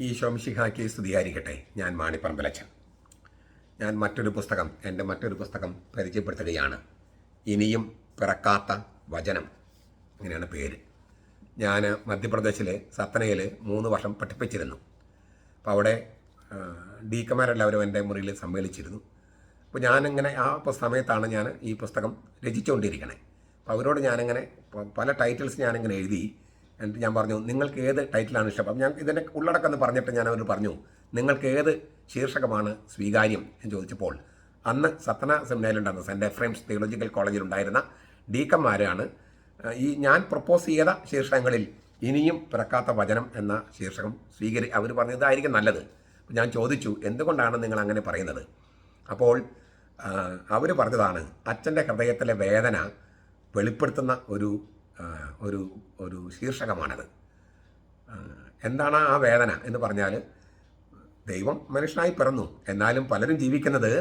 ഈ ശോംശിഹായ്ക്ക് സ്തുതിയായിരിക്കട്ടെ. ഞാൻ മാണിപ്പറമ്പലച്ചൻ. ഞാൻ എൻ്റെ മറ്റൊരു പുസ്തകം പരിചയപ്പെടുത്തുകയാണ്. ഇനിയും പിറക്കാത്ത വചനം, അങ്ങനെയാണ് പേര്. ഞാൻ മധ്യപ്രദേശിലെ സത്നയിൽ 3 വർഷം പഠിപ്പിച്ചിരുന്നു. അപ്പോൾ അവിടെ ഡീക്കന്മാരെല്ലാവരും എൻ്റെ മുറിയിൽ സമ്മേളിച്ചിരുന്നു. അപ്പോൾ ഞാനിങ്ങനെ ആ സമയത്താണ് ഞാൻ ഈ പുസ്തകം രചിച്ചുകൊണ്ടിരിക്കണേ. അപ്പോൾ അവരോട് ഞാനിങ്ങനെ പല ടൈറ്റിൽസ് ഞാനിങ്ങനെ എഴുതി. എന്നിട്ട് ഞാൻ പറഞ്ഞു, നിങ്ങൾക്ക് ഏത് ടൈറ്റിലാണ് ഇഷ്ടം? അപ്പം ഞാൻ ഇതിൻ്റെ ഉള്ളടക്കം എന്ന് പറഞ്ഞിട്ട് ഞാൻ അവരോട് പറഞ്ഞു, നിങ്ങൾക്ക് ഏത് ശീർഷകമാണ് സ്വീകാര്യം എന്ന് ചോദിച്ചപ്പോൾ അന്ന് സത്ന സെമിനാറിലുണ്ടായിരുന്ന സെൻറ്റ് എഫ്രൈംസ് തിയോളജിക്കൽ കോളേജിലുണ്ടായിരുന്ന ഡീക്കന്മാരാണ് ഈ ഞാൻ പ്രപ്പോസ് ചെയ്ത ശീർഷകങ്ങളിൽ ഇനിയും പിറക്കാത്ത വചനം എന്ന ശീർഷകം അവർ പറഞ്ഞതായിരിക്കും നല്ലത്. ഞാൻ ചോദിച്ചു, എന്തുകൊണ്ടാണ് നിങ്ങൾ അങ്ങനെ പറയുന്നത്? അപ്പോൾ അവർ പറഞ്ഞതാണ്, അച്ഛൻ്റെ ഹൃദയത്തിലെ വേദന വെളിപ്പെടുത്തുന്ന ഒരു ശീർഷകമാണത്. എന്താണ് ആ വേദന എന്ന് പറഞ്ഞാൽ, ദൈവം മനുഷ്യനായി പിറന്നു, എന്നാലും പലരും ജീവിക്കുന്നത്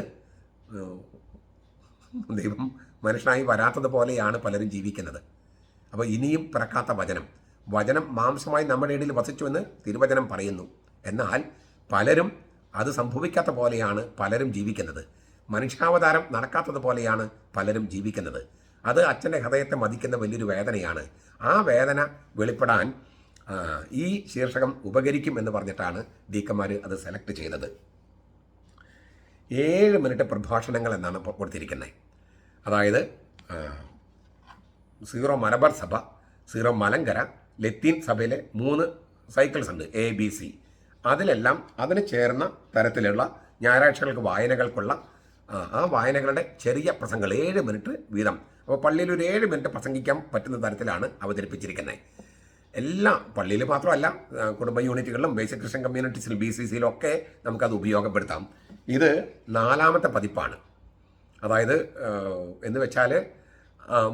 ദൈവം മനുഷ്യനായി വരാത്തതുപോലെയാണ് പലരും ജീവിക്കുന്നത്. അപ്പോൾ ഇനിയും പിറക്കാത്ത വചനം മാംസമായി നമ്മുടെ ഇടയിൽ വസിച്ചുവെന്ന് തിരുവചനം പറയുന്നു. എന്നാൽ പലരും അത് സംഭവിക്കാത്ത പോലെയാണ് പലരും ജീവിക്കുന്നത്. മനുഷ്യാവതാരം നടക്കാത്തതുപോലെയാണ് പലരും ജീവിക്കുന്നത്. അത് അച്ഛൻ്റെ ഹൃദയത്തെ മതിക്കുന്ന വലിയൊരു വേദനയാണ്. ആ വേദന വെളിപ്പെടാൻ ഈ ശീർഷകം ഉപകരിക്കും എന്ന് പറഞ്ഞിട്ടാണ് ഡീക്കന്മാർ അത് സെലക്ട് ചെയ്തത്. 7 മിനിറ്റ് പ്രഭാഷണങ്ങൾ എന്നാണ് കൊടുത്തിരിക്കുന്നത്. അതായത് സീറോ മലബാർ സഭ, സീറോ മലങ്കര, ലത്തീൻ സഭയിലെ 3 സൈക്കിൾസ് ഉണ്ട്, ABC. അതിലെല്ലാം അതിന് ചേർന്ന തരത്തിലുള്ള ഞായറാഴ്ചകൾക്ക് വായനകൾക്കുള്ള ആ വായനകളുടെ ചെറിയ പ്രസംഗങ്ങൾ 7 മിനിറ്റ് വീതം. അപ്പോൾ പള്ളിയിൽ ഒരു 7 മിനിറ്റ് പ്രസംഗിക്കാൻ പറ്റുന്ന തരത്തിലാണ് അവതരിപ്പിച്ചിരിക്കുന്നത്. എല്ലാ പള്ളിയിൽ മാത്രമല്ല, കുടുംബ യൂണിറ്റുകളിലും ബേസിക് ക്രിസ്ത്യൻ കമ്മ്യൂണിറ്റീസിലും BCCയിലും ഒക്കെ നമുക്കത് ഉപയോഗപ്പെടുത്താം. ഇത് 4ാമത്തെ പതിപ്പാണ്. അതായത് എന്ന് വെച്ചാൽ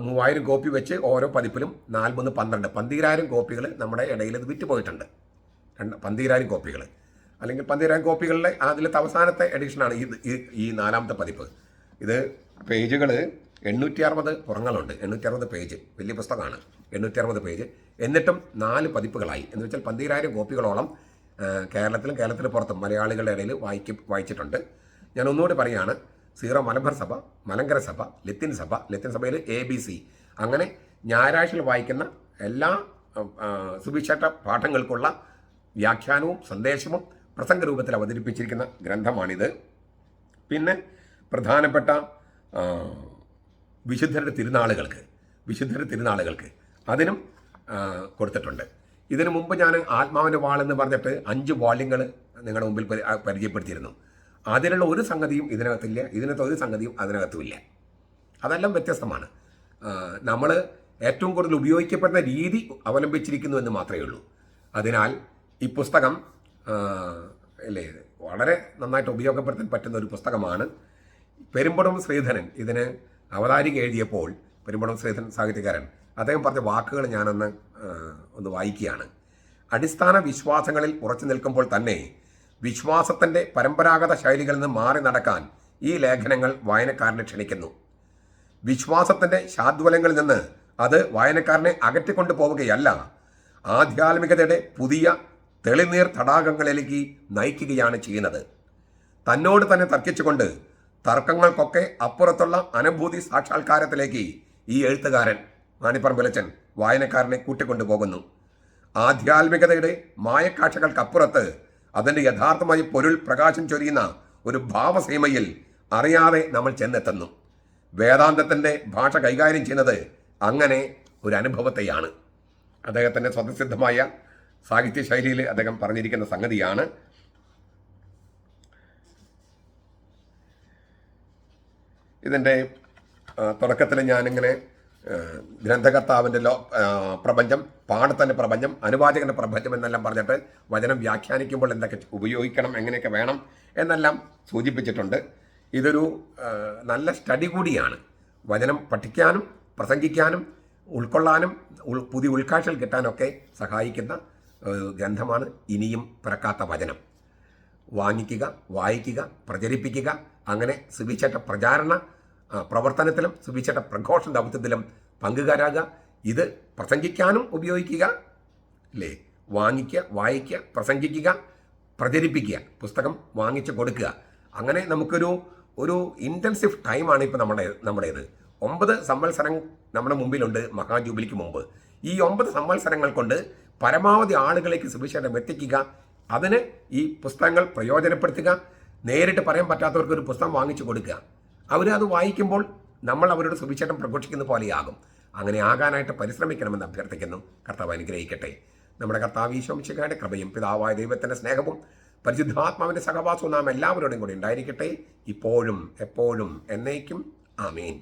3000 കോപ്പി വെച്ച് ഓരോ പതിപ്പിലും 4 3 12 12000 കോപ്പികൾ നമ്മുടെ ഇടയിൽ ഇത് വിറ്റുപോയിട്ടുണ്ട്. 12000 കോപ്പികൾ, അല്ലെങ്കിൽ 12000 കോപ്പികളിലെ അതിലത്തെ അവസാനത്തെ എഡിഷനാണ് ഈ 4ാമത്തെ പതിപ്പ്. ഇത് പേജുകൾ 860 പുറങ്ങളുണ്ട്, 860 പേജ്, വലിയ പുസ്തകമാണ്. 860 പേജ്. എന്നിട്ടും 4 പതിപ്പുകളായി. എന്ന് വെച്ചാൽ 12000 കോപ്പികളോളം കേരളത്തിന് പുറത്തും മലയാളികളുടെ ഇടയിൽ വായിച്ചിട്ടുണ്ട്. ഞാൻ ഒന്നുകൂടി പറയുകയാണ്, സീറോ മലബാർ സഭ, മലങ്കര സഭ, ലത്തീൻ സഭയിൽ ABC, അങ്ങനെ ഞായറാഴ്ചയിൽ വായിക്കുന്ന എല്ലാ സുവിശേഷ പാഠങ്ങൾക്കുള്ള വ്യാഖ്യാനവും സന്ദേശവും പ്രസംഗ രൂപത്തിൽ അവതരിപ്പിച്ചിരിക്കുന്ന ഗ്രന്ഥമാണിത്. പിന്നെ പ്രധാനപ്പെട്ട വിശുദ്ധരുടെ തിരുനാളുകൾക്ക് അതിനും കൊടുത്തിട്ടുണ്ട്. ഇതിനു മുമ്പ് ഞാൻ ആത്മാവിൻ്റെ വാൾ എന്ന് പറഞ്ഞിട്ട് 5 വോള്യങ്ങൾ നിങ്ങളുടെ മുമ്പിൽ പരിചയപ്പെടുത്തിയിരുന്നു. അതിലുള്ള ഒരു സംഗതിയും ഇതിനകത്തില്ല, ഇതിനകത്ത് ഒരു സംഗതിയും അതിനകത്തുമില്ല. അതെല്ലാം വ്യത്യസ്തമാണ്. നമ്മൾ ഏറ്റവും കൂടുതൽ ഉപയോഗിക്കപ്പെടുന്ന രീതി അവലംബിച്ചിരിക്കുന്നു എന്ന് മാത്രമേ ഉള്ളൂ. അതിനാൽ ഈ പുസ്തകം വളരെ നന്നായിട്ട് ഉപയോഗപ്പെടുത്താൻ പറ്റുന്ന ഒരു പുസ്തകമാണ്. പെരുമ്പടം ശ്രീധരൻ ഇതിന് അവതാരിക എഴുതിയപ്പോൾ, പെരുമ്പടം ശ്രീധരൻ സാഹിത്യകാരൻ, അദ്ദേഹം പറഞ്ഞ വാക്കുകൾ ഞാനൊന്ന് വായിക്കുകയാണ്. അടിസ്ഥാന വിശ്വാസങ്ങളിൽ ഉറച്ചു നിൽക്കുമ്പോൾ തന്നെ വിശ്വാസത്തിൻ്റെ പരമ്പരാഗത ശൈലികളിൽ നിന്ന് മാറി നടക്കാൻ ഈ ലേഖനങ്ങൾ വായനക്കാരനെ ക്ഷണിക്കുന്നു. വിശ്വാസത്തിൻ്റെ ശാദ്വലങ്ങളിൽ നിന്ന് അത് വായനക്കാരനെ അകറ്റിക്കൊണ്ടു പോവുകയല്ല, ആധ്യാത്മികതയുടെ പുതിയ തെളിനീർ തടാകങ്ങളിലേക്ക് നയിക്കുകയാണ് ചെയ്യുന്നത്. തന്നോട് തന്നെ തർക്കിച്ചുകൊണ്ട് തർക്കങ്ങൾക്കൊക്കെ അപ്പുറത്തുള്ള അനുഭൂതി സാക്ഷാത്കാരത്തിലേക്ക് ഈ എഴുത്തുകാരൻ മാണിപ്പറമ്പലച്ചൻ വായനക്കാരനെ കൂട്ടിക്കൊണ്ടുപോകുന്നു. ആധ്യാത്മികതയുടെ മായക്കാഴ്ചകൾക്കപ്പുറത്ത് അതിൻ്റെ യഥാർത്ഥമായി പൊരുൾ പ്രകാശം ചൊരിയുന്ന ഒരു ഭാവസീമയിൽ അറിയാതെ നമ്മൾ ചെന്നെത്തുന്നു. വേദാന്തത്തിൻ്റെ ഭാഷ കൈകാര്യം ചെയ്യുന്നത് അങ്ങനെ ഒരു അനുഭവത്തെയാണ്. അദ്ദേഹത്തിൻ്റെ സ്വതസിദ്ധമായ സാഹിത്യ ശൈലിയിൽ അദ്ദേഹം പറഞ്ഞിരിക്കുന്ന സംഗതിയാണ്. ഇതിൻ്റെ തുടക്കത്തിൽ ഞാനിങ്ങനെ ഗ്രന്ഥകർത്താവിൻ്റെ പ്രപഞ്ചം, പാഠത്തിൻ്റെ പ്രപഞ്ചം, അനുവാചകൻ്റെ പ്രപഞ്ചം എന്നെല്ലാം പറഞ്ഞിട്ട് വചനം വ്യാഖ്യാനിക്കുമ്പോൾ എന്തൊക്കെ ഉപയോഗിക്കണം, എങ്ങനെയൊക്കെ വേണം എന്നെല്ലാം സൂചിപ്പിച്ചിട്ടുണ്ട്. ഇതൊരു നല്ല സ്റ്റഡി കൂടിയാണ്. വചനം പഠിക്കാനും പ്രസംഗിക്കാനും ഉൾക്കൊള്ളാനും പുതിയ ഉൾക്കാഴ്ചകൾ കിട്ടാനൊക്കെ സഹായിക്കുന്ന ഗ്രന്ഥമാണ് ഇനിയും പിറക്കാത്ത വചനം. വാങ്ങിക്കുക, വായിക്കുക, പ്രചരിപ്പിക്കുക, അങ്ങനെ സുവിശേഷ പ്രചാരണ പ്രവർത്തനത്തിലും സുവിശേഷ പ്രഘോഷണ ദൗത്യത്തിലും പങ്കുകാരാകുക. ഇത് പ്രസംഗിക്കാനും ഉപയോഗിക്കുക, വാങ്ങിക്കുക, വായിക്കുക, പ്രസംഗിക്കുക, പ്രചരിപ്പിക്കുക, പുസ്തകം വാങ്ങിച്ചു കൊടുക്കുക. അങ്ങനെ ഒരു ഇൻറ്റൻസീവ് ടൈമാണ് ഇപ്പോൾ നമ്മുടേത്. 9 സംവത്സരം നമ്മുടെ മുമ്പിലുണ്ട് മഹാജൂബിലിക്ക് മുമ്പ്. ഈ 9 സംവത്സരങ്ങൾ കൊണ്ട് പരമാവധി ആളുകളിലേക്ക് സുവിശേഷം എത്തിക്കുക. അതിന് ഈ പുസ്തകങ്ങൾ പ്രയോജനപ്പെടുത്തുക. നേരിട്ട് പറയാൻ പറ്റാത്തവർക്ക് ഒരു പുസ്തകം വാങ്ങിച്ചു കൊടുക്കുക. അവരത് വായിക്കുമ്പോൾ നമ്മൾ അവരുടെ സുവിശേഷം പ്രഘോഷിക്കുന്ന പോലെയാകും. അങ്ങനെ ആകാനായിട്ട് പരിശ്രമിക്കണമെന്ന് അഭ്യർത്ഥിക്കുന്നു. കർത്താവ് അനുഗ്രഹിക്കട്ടെ. നമ്മുടെ കർത്താവ് ഈശോ മിശിഹായുടെ കൃപയും പിതാവായ ദൈവത്തിൻ്റെ സ്നേഹവും പരിശുദ്ധാത്മാവിൻ്റെ സഹവാസവും നാം എല്ലാവരോടും കൂടി ഉണ്ടായിരിക്കട്ടെ, ഇപ്പോഴും എപ്പോഴും എന്നേക്കും. ആമേൻ.